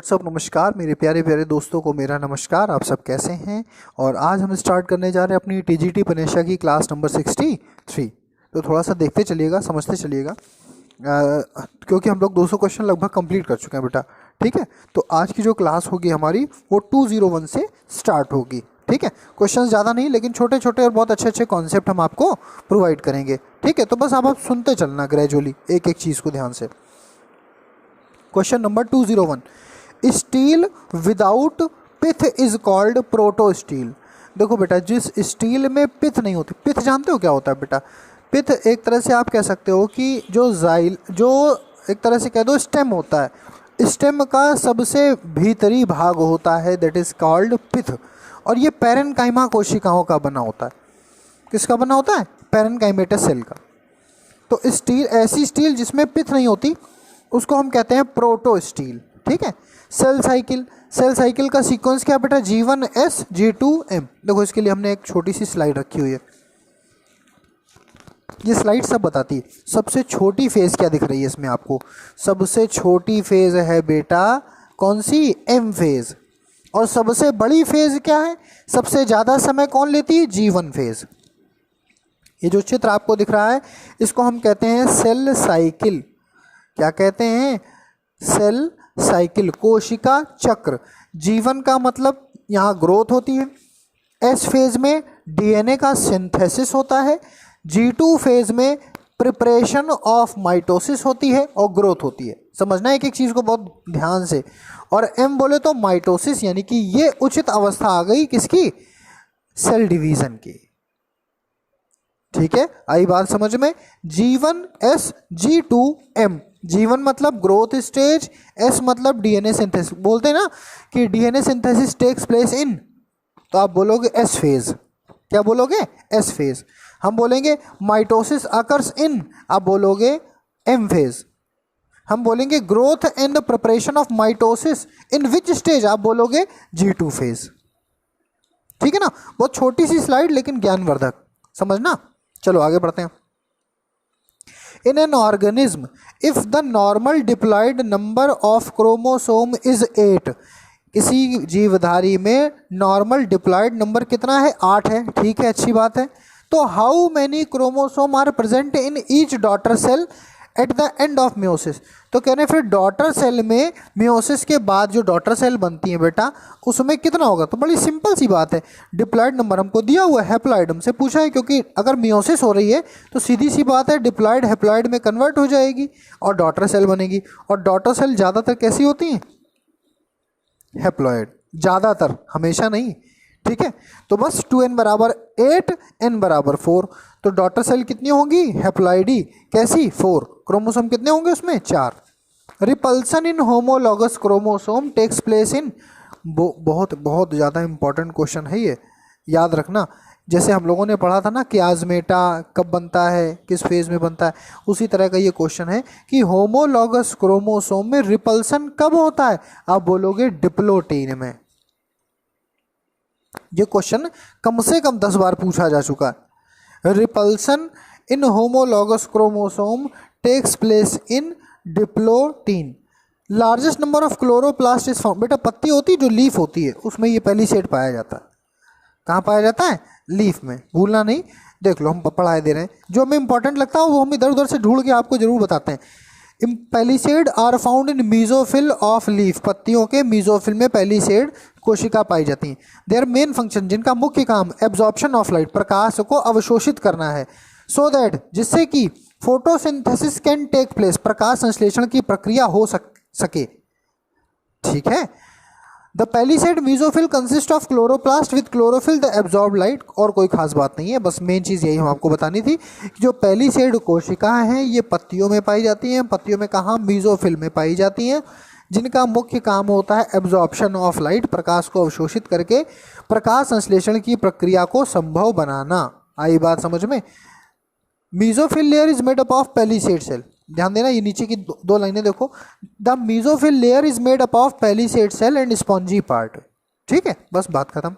सब नमस्कार मेरे प्यारे प्यारे दोस्तों को मेरा नमस्कार। आप सब कैसे हैं? और आज हम स्टार्ट करने जा रहे हैं अपनी टीजीटी पनेशा की क्लास नंबर 63। तो थोड़ा सा देखते चलिएगा, समझते चलिएगा, क्योंकि हम लोग 200 क्वेश्चन लगभग कंप्लीट कर चुके हैं बेटा। ठीक है, तो आज की जो क्लास होगी हमारी वो 201 से स्टार्ट होगी। ठीक है, क्वेश्चन ज़्यादा नहीं लेकिन छोटे छोटे और बहुत अच्छे अच्छे कॉन्सेप्ट हम आपको प्रोवाइड करेंगे। ठीक है, तो बस आप सुनते चलना ग्रेजुअली एक एक चीज़ को ध्यान से। Question number 201, stele without pith is called protostele. देखो बेटा, जिस स्टील में पिथ नहीं होती, पिथ जानते हो क्या होता है बेटा? पिथ एक तरह से आप कह सकते हो कि जो एक तरह से कह दो स्टेम होता है, स्टेम का सबसे भीतरी भाग होता है, दैट इज कॉल्ड पिथ। और ये पैरेनकाइमा कोशिकाओं का बना होता है। किसका बना होता है? पैरेनकाइमेटस सेल का। तो स्टील, ऐसी स्टील जिसमें पिथ नहीं होती, उसको हम कहते हैं प्रोटो स्टील। ठीक है, सेल साइकिल का सीक्वेंस क्या बेटा? G1S G2M। देखो इसके लिए हमने एक छोटी सी स्लाइड रखी हुई है, ये स्लाइड सब बताती है। सबसे छोटी फेज क्या दिख रही है इसमें आपको? सबसे छोटी फेज है बेटा कौन सी? M phase. और सबसे बड़ी फेज क्या है? सबसे ज़्यादा समय कौन लेती है? G1 phase. ये जो चित्र आपको दिख रहा है इसको हम कहते हैं सेल साइकिल। क्या कहते हैं? सेल साइकिल, कोशिका चक्र। जीवन का मतलब यहाँ ग्रोथ होती है, एस फेज में डीएनए का सिंथेसिस होता है, G2 फेज में प्रिपरेशन ऑफ माइटोसिस होती है और ग्रोथ होती है। समझना एक एक चीज़ को बहुत ध्यान से। और एम बोले तो माइटोसिस, यानी कि ये उचित अवस्था आ गई किसकी? सेल डिवीजन की। ठीक है, आई बात समझ में? G1S G2M। G1 मतलब ग्रोथ स्टेज, S मतलब डीएनए सिंथेसिस। बोलते हैं ना कि DNA synthesis takes place in, तो आप बोलोगे S फेज। क्या बोलोगे? S phase. हम बोलेंगे माइटोसिस अकर्स इन, आप बोलोगे M फेज। हम बोलेंगे growth and preparation of mitosis in which stage, आप बोलोगे G2 फेज। ठीक है ना, बहुत छोटी सी स्लाइड लेकिन ज्ञानवर्धक, समझना। चलो आगे बढ़ते हैं। In an organism, if the normal diploid number of chromosome is 8, किसी जीवधारी में नॉर्मल डिप्लॉयड नंबर कितना है? 8 है। ठीक है, अच्छी बात है। तो how many chromosome are present in each daughter cell at the end of meiosis? तो कहने फिर डॉटर सेल में मियोसिस के बाद जो डॉटर सेल बनती है बेटा, उसमें कितना होगा? तो बड़ी सिंपल सी बात है, डिप्लॉयड नंबर हमको दिया हुआ है, हैप्लॉयड हमसे पूछा है, क्योंकि अगर मियोसिस हो रही है तो सीधी सी बात है डिप्लॉयड हैप्लॉयड में कन्वर्ट हो जाएगी और डॉटर सेल बनेगी। और डॉटर सेल ज़्यादातर कैसी होती हैं? हैप्लॉयड, ज़्यादातर, हमेशा नहीं। ठीक है, तो बस 2n बराबर 8, n बराबर 4। तो डॉटर सेल कितनी होंगी? हैप्लॉइडी। कैसी? 4। क्रोमोसोम कितने होंगे उसमें? 4। Repulsion in homologous chromosome takes place in, बहुत बहुत ज़्यादा इंपॉर्टेंट क्वेश्चन है ये, याद रखना। जैसे हम लोगों ने पढ़ा था ना कि आजमेटा कब बनता है, किस फेज में बनता है, उसी तरह का ये क्वेश्चन है कि होमोलॉगस क्रोमोसोम में रिपल्सन कब होता है? आप बोलोगे डिप्लोटीन में। ये क्वेश्चन कम से कम 10 बार पूछा जा चुका है। Repulsion in homologous chromosome takes place in diplotene. Largest number of chloroplast is found. बेटा पत्ती होती है जो लीफ होती है, उसमें ये पहली सेट पाया जाता है। कहाँ पाया जाता है? लीफ में, भूलना नहीं। देख लो हम पढ़ाए दे रहे हैं, जो हमें इंपॉर्टेंट लगता है वो हम इधर उधर से ढूंढ के आपको जरूर बताते हैं। Palisade are found in mesophyll of leaf. पत्तियों के मीजोफिल में पेलिसेड कोशिका पाई जाती हैं। देयर मेन फंक्शन, जिनका मुख्य काम एब्जॉर्प्शन ऑफ लाइट, प्रकाश को अवशोषित करना है, सो दैट, जिससे कि फोटोसिंथेसिस कैन टेक प्लेस, प्रकाश संश्लेषण की प्रक्रिया हो सके। ठीक है, the palisade mesophyll consist of chloroplast with chlorophyll the absorb light. और कोई खास बात नहीं है, बस मेन चीज़ यही हम आपको बतानी थी कि जो पेलिसेड कोशिकाएं हैं ये पत्तियों में पाई जाती हैं। पत्तियों में कहाँ? मीजोफिल में पाई जाती हैं, जिनका मुख्य काम होता है एब्जॉर्प्शन ऑफ लाइट, प्रकाश को अवशोषित करके प्रकाश संश्लेषण की प्रक्रिया को संभव बनाना। आई बात समझ में? Mesophyll layer is made up of palisade cell. ध्यान देना, ये नीचे की दो लाइनें देखो। The mesophyll layer is made up of palisade cell and spongy part. ठीक है, बस बात खत्म।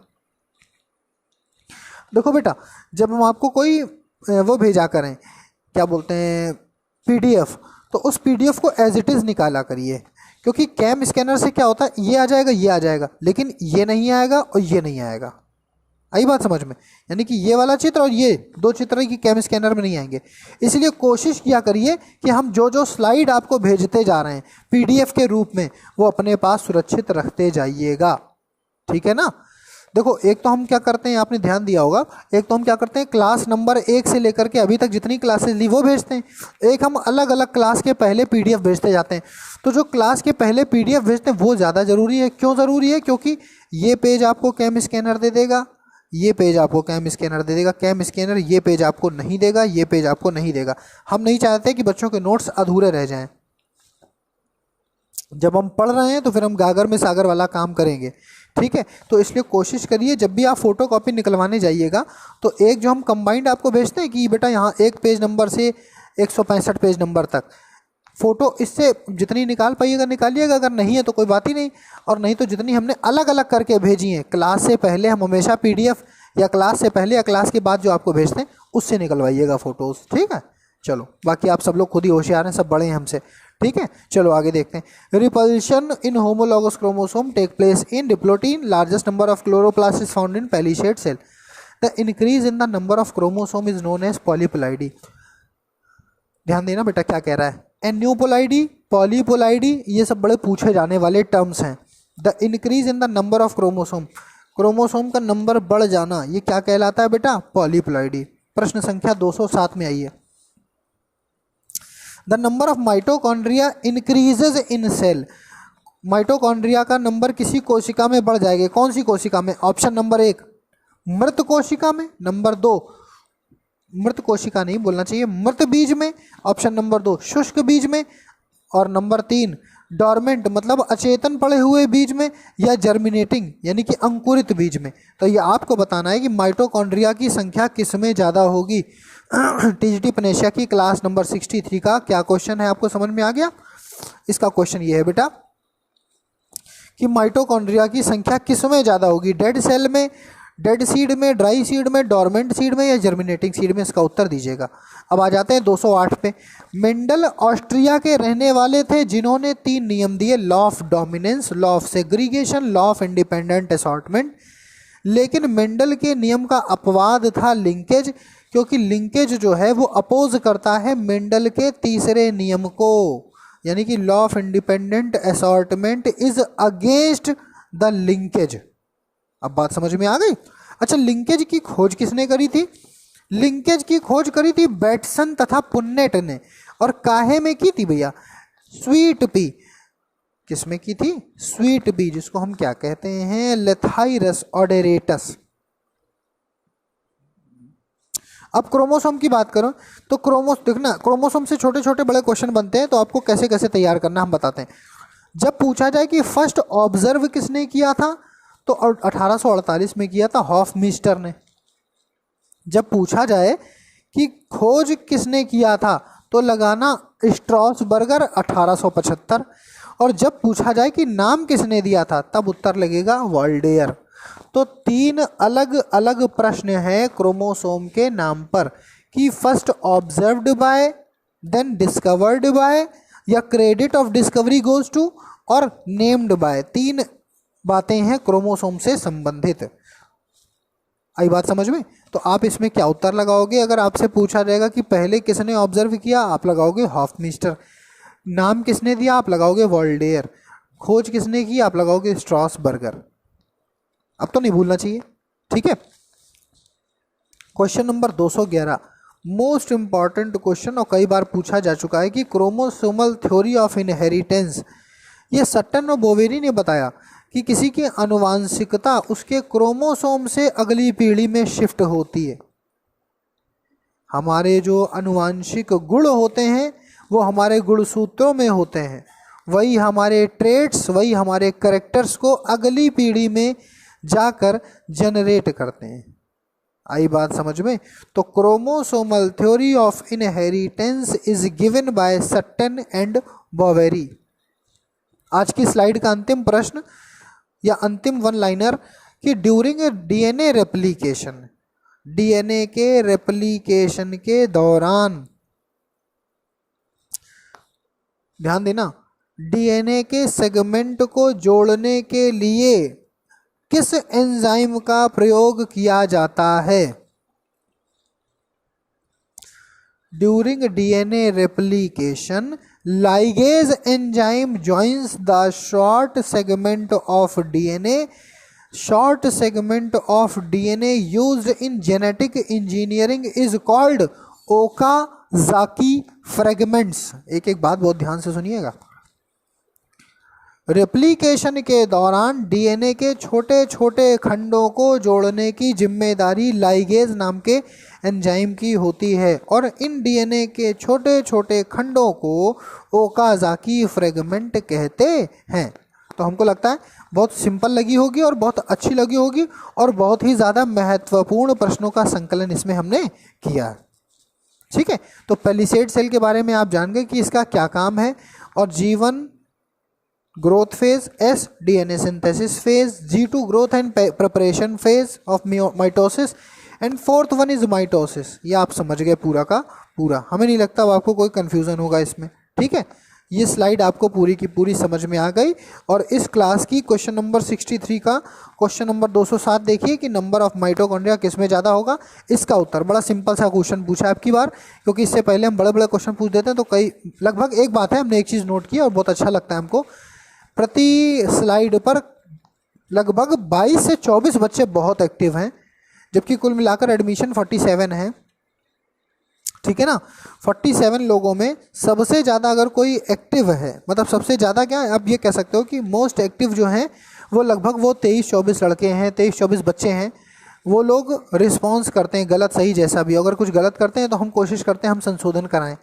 देखो बेटा, जब हम आपको कोई वो भेजा करें, क्या बोलते हैं, PDF, तो उस PDF को एज इट इज़ निकाला करिए, क्योंकि कैम स्कैनर से क्या होता है, ये आ जाएगा, ये आ जाएगा, लेकिन ये नहीं आएगा और ये नहीं आएगा। आई बात समझ में? यानी कि ये वाला चित्र और ये दो चित्र की कैम स्कैनर में नहीं आएंगे। इसलिए कोशिश किया करिए कि हम जो जो स्लाइड आपको भेजते जा रहे हैं पीडीएफ के रूप में, वो अपने पास सुरक्षित रखते जाइएगा, ठीक है ना। देखो, एक तो हम क्या करते हैं, आपने ध्यान दिया होगा, एक तो हम क्या करते हैं, क्लास नंबर 1 से लेकर के अभी तक जितनी क्लासेस ली वो भेजते हैं। एक हम अलग अलग क्लास के पहले पीडीएफ भेजते जाते हैं। तो जो क्लास के पहले पीडीएफ भेजते हैं वो ज़्यादा ज़रूरी है। क्यों ज़रूरी है? क्योंकि ये पेज आपको कैम स्कैनर दे देगा, ये पेज आपको कैम स्कैनर दे देगा, कैम स्कैनर ये पेज आपको नहीं देगा, ये पेज आपको नहीं देगा। हम नहीं चाहते कि बच्चों के नोट्स अधूरे रह जाएं। जब हम पढ़ रहे हैं तो फिर हम गागर में सागर वाला काम करेंगे, ठीक है। तो इसलिए कोशिश करिए जब भी आप फोटो कॉपी निकलवाने जाइएगा तो एक जो हम कंबाइंड आपको भेजते हैं कि बेटा यहाँ एक पेज नंबर से 165 पेज नंबर तक फ़ोटो, इससे जितनी निकाल पाइएगा निकालिएगा, अगर नहीं है तो कोई बात ही नहीं। और नहीं तो जितनी हमने अलग अलग करके भेजी हैं क्लास से पहले, हम हमेशा पीडीएफ या क्लास से पहले या क्लास के बाद जो आपको भेजते हैं उससे निकलवाइएगा फ़ोटोज़, ठीक है। चलो, बाकी आप सब लोग खुद ही होशियार हैं, सब बड़े हैं हमसे, ठीक है। चलो आगे देखते हैं। Repulsion in homologous chromosome take place in diplotene, largest number of chloroplast is found in palisade cell. The increase in the number of chromosome is known as polyploidy. ध्यान देना बेटा क्या कह रहा है, एन्यूपोलाइडी, पॉलीपोलाइडी, ये सब बड़े पूछे जाने वाले टर्म्स हैं। The increase in the number of chromosome, chromosome का नंबर बढ़ जाना, ये क्या कहलाता है बेटा? पॉलीपोलाइडी। प्रश्न संख्या 207 में आई है। The number of mitochondria increases in cell, mitochondria का नंबर किसी कोशिका में बढ़ जाएगा। कौन सी कोशिका में? ऑप्शन नंबर 1 मृत कोशिका में, नंबर 2 मृत कोशिका नहीं बोलना चाहिए, मृत बीज में, ऑप्शन नंबर 2 शुष्क बीज में, और नंबर 3 डॉर्मेंट मतलब अचेतन पड़े हुए बीज में, या जर्मिनेटिंग यानी कि अंकुरित बीज में। तो ये आपको बताना है कि माइटोकॉन्ड्रिया की संख्या किस में ज़्यादा होगी। टीजीटी पनेशिया की क्लास नंबर 63 का क्या क्वेश्चन है, आपको समझ में आ गया? इसका क्वेश्चन ये है बेटा कि माइटोकॉन्ड्रिया की संख्या किस में ज़्यादा होगी, डेड सेल में, डेड सीड में, ड्राई सीड में, डॉर्मेंट सीड में, या जर्मिनेटिंग सीड में। इसका उत्तर दीजिएगा। अब आ जाते हैं 208 पे। मेंडल ऑस्ट्रिया के रहने वाले थे जिन्होंने 3 नियम दिए, law of dominance, law of segregation, law of independent assortment. लेकिन मेंडल के नियम का अपवाद था लिंकेज, क्योंकि लिंकेज जो है वो अपोज करता है मेंडल के तीसरे नियम को, यानी कि law of independent assortment is against the linkage. अब बात समझ में आ गई? अच्छा, लिंकेज की खोज किसने करी थी? लिंकेज की खोज करी थी बैटसन तथा पुन्नेट ने। और काहे में की थी भैया? Sweet pea. किसमें की थी? स्वीट पी, जिसको हम क्या कहते हैं? लेथाइरस ओडेरेटस। अब क्रोमोसोम की बात करो तो देखना, क्रोमोसोम से छोटे छोटे बड़े क्वेश्चन बनते हैं, तो आपको कैसे कैसे तैयार करना हम बताते हैं। जब पूछा जाए कि फर्स्ट ऑब्जर्व किसने किया था, तो 1848 में किया था हॉफमिस्टर ने। जब पूछा जाए कि खोज किसने किया था, तो लगाना स्ट्रॉसबर्गर 1875। और जब पूछा जाए कि नाम किसने दिया था, तब उत्तर लगेगा वॉल्डेयर। तो 3 अलग अलग प्रश्न हैं क्रोमोसोम के नाम पर कि first observed by, then discovered by, या credit of discovery goes to, और नेम्ड बाय। 3 बातें हैं क्रोमोसोम से संबंधित। आई बात समझ में? तो आप इसमें क्या उत्तर लगाओगे? अगर आपसे पूछा जाएगा कि पहले किसने ऑब्जर्व किया, आप लगाओगे हॉफमिस्टर। नाम किसने दिया, आप लगाओगे वॉल्डेयर। खोज किसने की, आप लगाओगे स्ट्रॉसबर्गर। अब तो नहीं भूलना चाहिए, ठीक है। Question number 211 most important question, और कई बार पूछा जा चुका है कि क्रोमोसोमल थ्योरी ऑफ इनहेरिटेंस, ये सट्टन और बोवेरी ने बताया कि किसी की आनुवांशिकता उसके क्रोमोसोम से अगली पीढ़ी में शिफ्ट होती है। हमारे जो आनुवांशिक गुण होते हैं वो हमारे गुणसूत्रों में होते हैं, वही हमारे ट्रेट्स, वही हमारे कैरेक्टर्स को अगली पीढ़ी में जाकर जनरेट करते हैं। आई बात समझ में? तो chromosomal theory of inheritance is given by Sutton and Boveri. आज की स्लाइड का अंतिम प्रश्न या अंतिम वन लाइनर कि ड्यूरिंग डीएनए रेप्लिकेशन, डीएनए के रेप्लिकेशन के दौरान, ध्यान देना, डीएनए के सेगमेंट को जोड़ने के लिए किस एंजाइम का प्रयोग किया जाता है? During DNA replication ligase enzyme joins the short segment of DNA. Short segment of DNA used in genetic engineering is called Okazaki fragments. एक एक बात बहुत ध्यान से सुनिएगा। रेप्लिकेशन के दौरान डीएनए के छोटे छोटे खंडों को जोड़ने की जिम्मेदारी लाइगेज नाम के एंजाइम की होती है और इन डीएनए के छोटे छोटे खंडों को ओकाजाकी फ्रेगमेंट कहते हैं। तो हमको लगता है बहुत सिंपल लगी होगी और बहुत अच्छी लगी होगी और बहुत ही ज़्यादा महत्वपूर्ण प्रश्नों का संकलन इसमें हमने किया। ठीक है, तो पेलिसेड सेल के बारे में आप जान गए कि इसका क्या काम है। और G1 growth phase, S DNA synthesis phase, G2 growth and preparation phase of mitosis and fourth one is mitosis. ये आप समझ गए पूरा का पूरा। हमें नहीं लगता अब आपको कोई कंफ्यूजन होगा इसमें। ठीक है, ये स्लाइड आपको पूरी की पूरी समझ में आ गई। और इस क्लास की क्वेश्चन नंबर 63 का क्वेश्चन नंबर 207 देखिए कि नंबर ऑफ माइटोकॉन्ड्रिया किस में ज़्यादा होगा। इसका उत्तर बड़ा सिंपल सा क्वेश्चन पूछा है आपकी बार, क्योंकि इससे पहले हम बड़े बड़े क्वेश्चन पूछ देते हैं तो कई लगभग एक बात है, हमने एक चीज़ नोट की और बहुत अच्छा लगता है हमको, प्रति स्लाइड पर लगभग 22 से 24 बच्चे बहुत एक्टिव हैं, जबकि कुल मिलाकर एडमिशन 47 है। ठीक है ना, 47 लोगों में सबसे ज़्यादा अगर कोई एक्टिव है, मतलब सबसे ज़्यादा क्या, आप ये कह सकते हो कि मोस्ट एक्टिव जो हैं वो लगभग वो 23-24 लड़के हैं, 23-24 बच्चे हैं। वो लोग रिस्पॉन्स करते हैं, गलत सही जैसा भी, अगर कुछ गलत करते हैं तो हम कोशिश करते हैं हम संशोधन कराएं।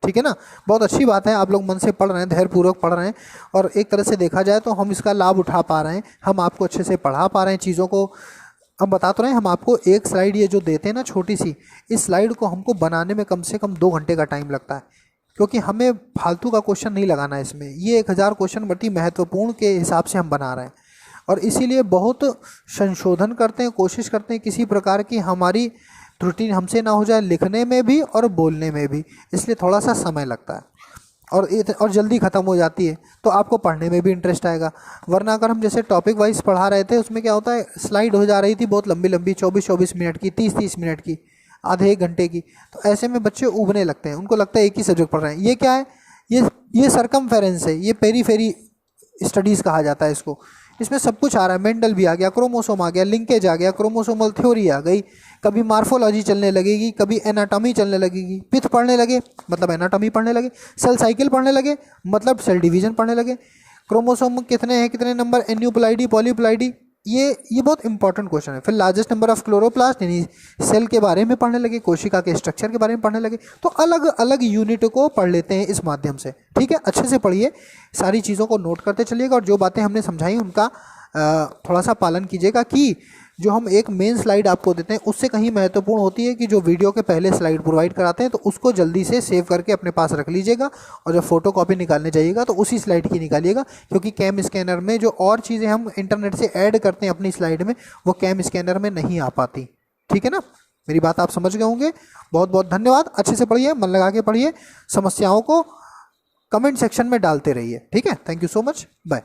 ठीक है ना, बहुत अच्छी बात है, आप लोग मन से पढ़ रहे हैं, धैर्यपूर्वक पढ़ रहे हैं और एक तरह से देखा जाए तो हम इसका लाभ उठा पा रहे हैं, हम आपको अच्छे से पढ़ा पा रहे हैं चीज़ों को। हम बता तो रहे हैं, हम आपको एक स्लाइड ये जो देते हैं ना छोटी सी, इस स्लाइड को हमको बनाने में कम से कम 2 घंटे का टाइम लगता है, क्योंकि हमें फालतू का क्वेश्चन नहीं लगाना है इसमें। ये 1000 क्वेश्चन बड़ी महत्वपूर्ण के हिसाब से हम बना रहे हैं और इसीलिए बहुत संशोधन करते हैं, कोशिश करते हैं किसी प्रकार की हमारी त्रुटि हमसे ना हो जाए, लिखने में भी और बोलने में भी, इसलिए थोड़ा सा समय लगता है और जल्दी ख़त्म हो जाती है, तो आपको पढ़ने में भी इंटरेस्ट आएगा। वरना अगर हम जैसे टॉपिक वाइज पढ़ा रहे थे, उसमें क्या होता है, स्लाइड हो जा रही थी बहुत लंबी लंबी, 24-24 मिनट की, 30-30 मिनट की, आधे 1 घंटे की, तो ऐसे में बच्चे उबने लगते हैं, उनको लगता है एक ही सब्जेक्ट पढ़ रहे हैं। ये क्या है, ये सरकमफेरेंस है, ये पेरीफेरी स्टडीज़ कहा जाता है इसको। इसमें सब कुछ आ रहा है, मेंडल भी आ गया, क्रोमोसोम आ गया, लिंकेज आ गया, क्रोमोसोमल थ्योरी आ गई, कभी मार्फोलॉजी चलने लगेगी, कभी एनाटॉमी चलने लगेगी, पिथ पढ़ने लगे मतलब एनाटॉमी पढ़ने लगे, सेल साइकिल पढ़ने लगे मतलब सेल डिवीजन पढ़ने लगे, क्रोमोसोम कितने हैं, कितने नंबर, एन्यूप्लाइडी, पॉलीप्लाइडी, ये बहुत इंपॉर्टेंट क्वेश्चन है। फिर लार्जेस्ट नंबर ऑफ क्लोरोप्लास्ट यानी सेल के बारे में पढ़ने लगे, कोशिका के स्ट्रक्चर के बारे में पढ़ने लगे, तो अलग अलग यूनिट को पढ़ लेते हैं इस माध्यम से। ठीक है, अच्छे से पढ़िए, सारी चीज़ों को नोट करते चलिएगा और जो बातें हमने समझाई उनका थोड़ा सा पालन कीजिएगा कि जो हम एक मेन स्लाइड आपको देते हैं उससे कहीं महत्वपूर्ण होती है कि जो वीडियो के पहले स्लाइड प्रोवाइड कराते हैं तो उसको जल्दी से सेव करके अपने पास रख लीजिएगा और जब फोटो कॉपी निकालने जाइएगा तो उसी स्लाइड की निकालिएगा, क्योंकि कैम स्कैनर में जो और चीज़ें हम इंटरनेट से ऐड करते हैं अपनी स्लाइड में वो कैम स्कैनर में नहीं आ पाती। ठीक है ना, मेरी बात आप समझ गए होंगे। बहुत बहुत धन्यवाद, अच्छे से पढ़िए, मन लगा के पढ़िए, समस्याओं को कमेंट सेक्शन में डालते रहिए। ठीक है, thank you so much, bye.